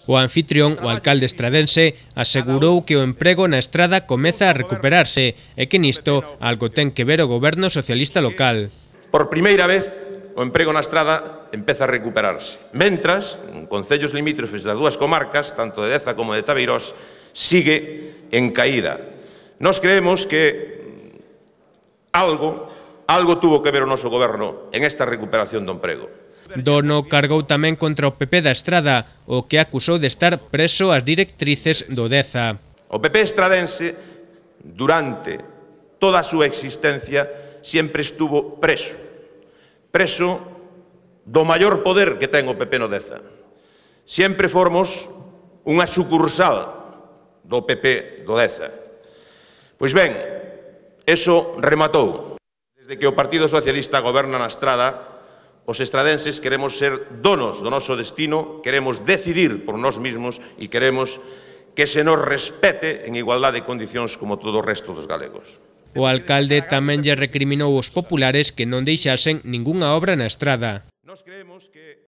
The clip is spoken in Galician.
O anfitrión, o alcalde estradense, asegurou que o emprego na Estrada comeza a recuperarse e que nisto algo ten que ver o goberno socialista local. Por primeira vez, o emprego na Estrada empeza a recuperarse. Mentras, en concellos limítrofes das dúas comarcas, tanto de Deza como de Tabeirós, sigue en caída. Nós creemos que algo tuvo que ver o noso goberno en esta recuperación do emprego. Dono cargou tamén contra o PP da Estrada, o que acusou de estar preso ás directrices do Deza. O PP estradense, durante toda a súa existencia, sempre estuvo preso. Preso do maior poder que ten o PP no Deza. Sempre formos unha sucursal do PP do Deza. Pois ben, eso rematou. Desde que o Partido Socialista goberna na Estrada, os estradenses queremos ser donos do noso destino, queremos decidir por nós mesmos e queremos que se nos respete en igualdade de condicións como todo o resto dos galegos. O alcalde tamén lle recriminou aos populares que non deixasen ningunha obra na Estrada.